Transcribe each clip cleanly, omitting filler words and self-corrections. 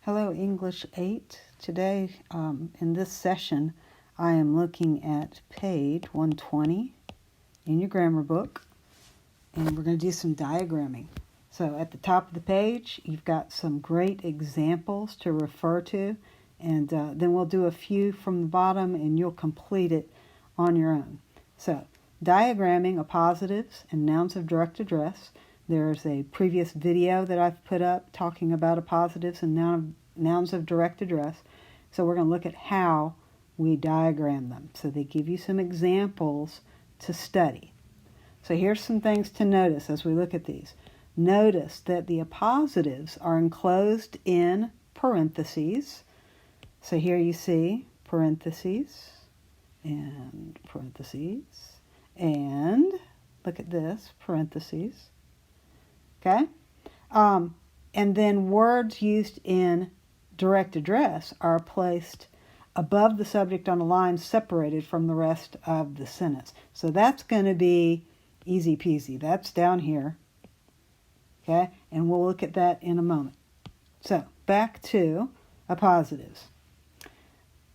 Hello, English 8. Today, in this session, I am looking at page 120 in your grammar book, and we're going to do some diagramming. So at the top of the page, you've got some great examples to refer to, and then we'll do a few from the bottom, and you'll complete it on your own. So, diagramming appositives and nouns of direct address. There's a previous video that I've put up talking about appositives and nouns of direct address. So we're going to look at how we diagram them. So they give you some examples to study. So here's some things to notice as we look at these. Notice that the appositives are enclosed in parentheses. So here you see parentheses and parentheses. And look at this, parentheses. Okay? And then words used in direct address are placed above the subject on a line separated from the rest of the sentence. So that's going to be easy peasy. That's down here. Okay? And we'll look at that in a moment. So, back to appositives.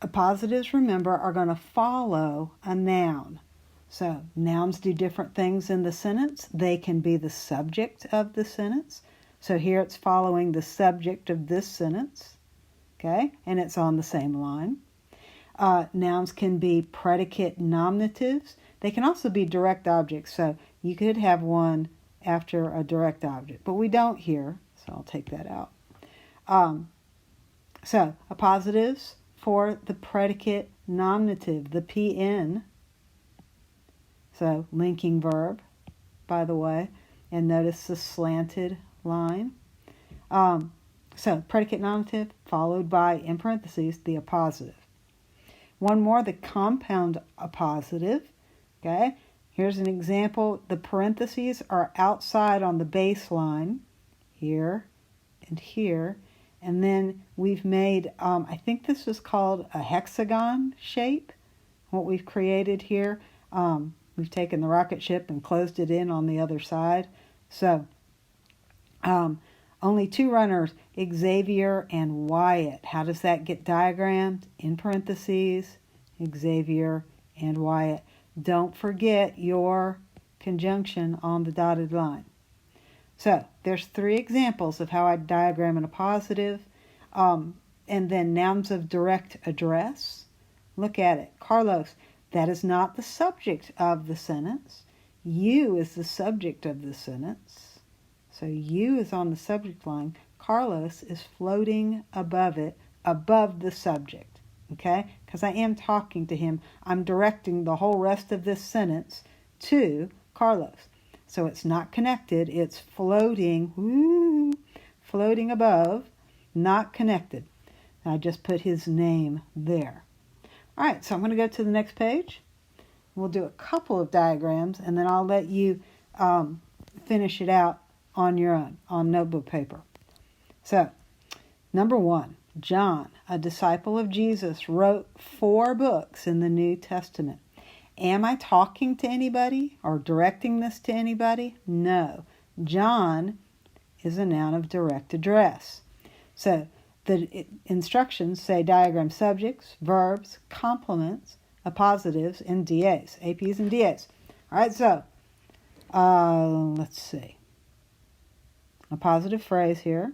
Appositives, remember, are going to follow a noun. So, nouns do different things in the sentence. They can be the subject of the sentence. So here it's following the subject of this sentence. Okay? And it's on the same line. Nouns can be predicate nominatives. They can also be direct objects. So you could have one after a direct object. But we don't here. So I'll take that out. So appositives for the predicate nominative, the PN. So linking verb, by the way, and notice the slanted line. So predicate nominative followed by, in parentheses, the appositive. One more, the compound appositive. Okay, here's an example. The parentheses are outside on the baseline, here and here. And then we've made, I think this is called a hexagon shape, what we've created here. We've taken the rocket ship and closed it in on the other side. So, only two runners, Xavier and Wyatt. How does that get diagrammed? In parentheses, Xavier and Wyatt. Don't forget your conjunction on the dotted line. So, there's three examples of how I diagram an appositive. And then nouns of direct address. Look at it. Carlos. That is not the subject of the sentence. You is the subject of the sentence. So you is on the subject line. Carlos is floating above it, above the subject. Okay? Because I am talking to him. I'm directing the whole rest of this sentence to Carlos. So it's not connected. It's floating, floating above, not connected. And I just put his name there. All right, so I'm going to go to the next page. We'll do a couple of diagrams, and then I'll let you finish it out on your own, on notebook paper. So, number 1, John, a disciple of Jesus, wrote 4 books in the New Testament. Am I talking to anybody or directing this to anybody? No. John is a noun of direct address. So, the instructions say diagram subjects, verbs, complements, appositives, and DAs. APs and DAs. All right, so let's see. A positive phrase here.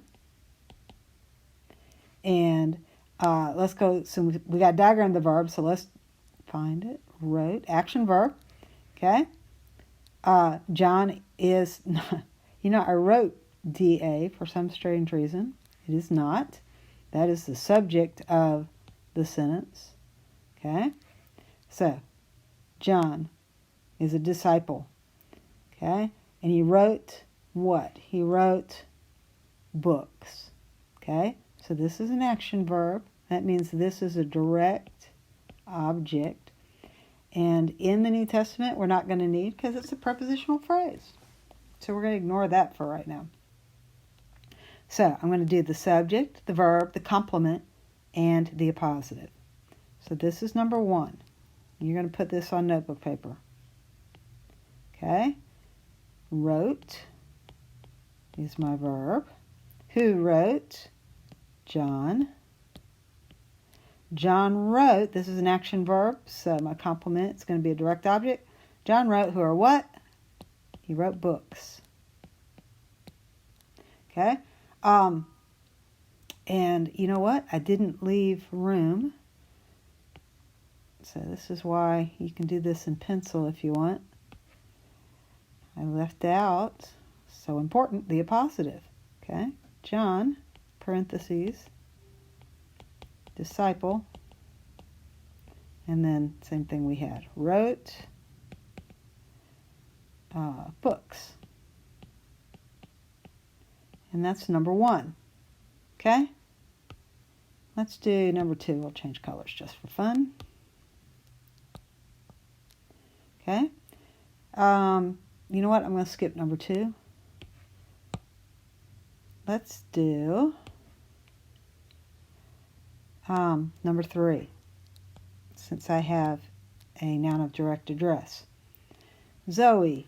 And let's go. So we got diagram the verb, so let's find it. Wrote, action verb. Okay. John is, I wrote DA for some strange reason. It is not. That is the subject of the sentence. Okay? So, John is a disciple. Okay? And he wrote what? He wrote books. Okay? So this is an action verb. That means this is a direct object. And in the New Testament, we're not going to need because it's a prepositional phrase. So we're going to ignore that for right now. So I'm going to do the subject, the verb, the complement, and the appositive. So this is number 1. You're going to put this on notebook paper. Okay? Wrote is my verb. Who wrote? John. John wrote, this is an action verb, so my complement is going to be a direct object. John wrote, who are what? He wrote books. Okay? And you know what? I didn't leave room. So this is why you can do this in pencil if you want. I left out, so important, the appositive. Okay? John, parentheses, disciple, and then same thing we had. Wrote books. And that's number 1. Okay? Let's do number 2. We'll change colors just for fun. Okay? You know what? I'm going to skip number 2. Let's do number 3, since I have a noun of direct address. Zoe,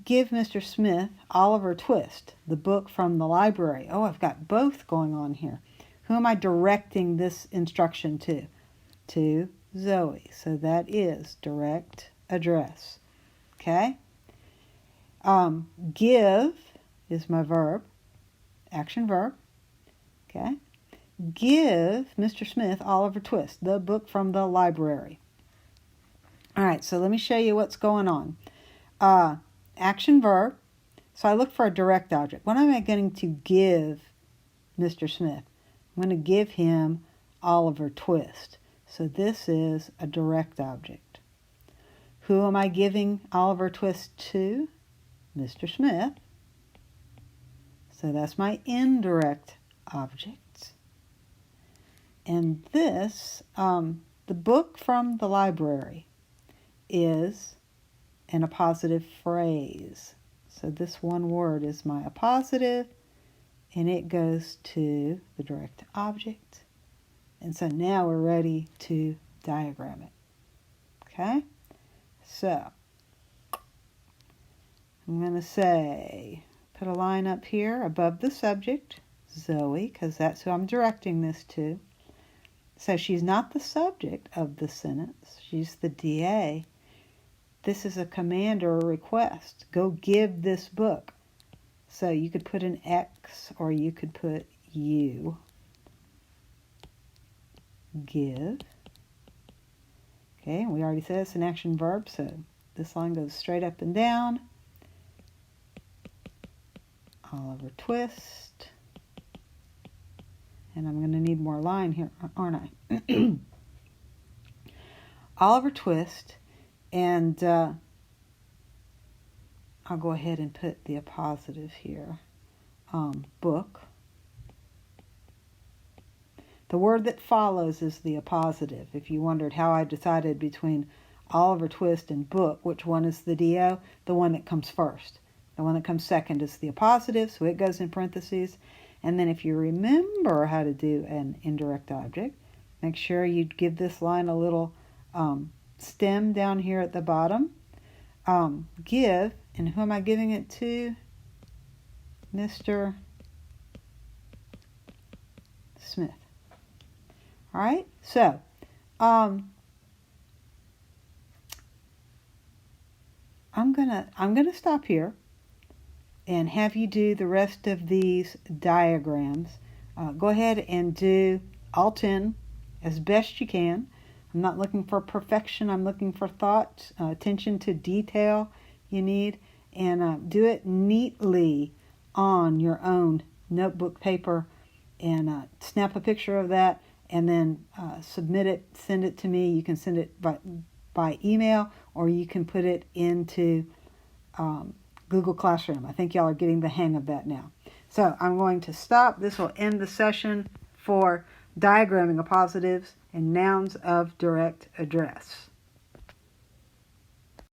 give Mr. Smith Oliver Twist, the book from the library. Oh, I've got both going on here. Who am I directing this instruction to? To Zoe. So that is direct address. Okay? Give is my verb, action verb. Okay? Give Mr. Smith Oliver Twist, the book from the library. All right, so let me show you what's going on. Action verb. So I look for a direct object. What am I going to give Mr. Smith? I'm going to give him Oliver Twist. So this is a direct object. Who am I giving Oliver Twist to? Mr. Smith. So that's my indirect object. And this, the book from the library, is an appositive phrase. So this one word is my appositive, and it goes to the direct object. And so now we're ready to diagram it. Okay? So I'm going to say, put a line up here above the subject, Zoe, because that's who I'm directing this to. So she's not the subject of the sentence. She's the DA. This is a command or a request. Go give this book. So you could put an X or you could put you. Give. Okay, we already said it's an action verb, so this line goes straight up and down. Oliver Twist. And I'm going to need more line here, aren't I? Oliver Twist, and I'll go ahead and put the appositive here. Book. The word that follows is the appositive. If you wondered how I decided between Oliver Twist and book, which one is the DO? The one that comes first. The one that comes second is the appositive, so it goes in parentheses. And then if you remember how to do an indirect object, make sure you give this line a little stem down here at the bottom. Give, and who am I giving it to? Mr. Smith. All right, so I'm gonna stop here and have you do the rest of these diagrams. Go ahead and do all 10 as best you can. I'm not looking for perfection. I'm looking for thought, attention to detail you need, and do it neatly on your own notebook paper, and snap a picture of that, and then submit it, send it to me. You can send it by email, or you can put it into Google Classroom. I think y'all are getting the hang of that now. So I'm going to stop. This will end the session for diagramming appositives and nouns of direct address.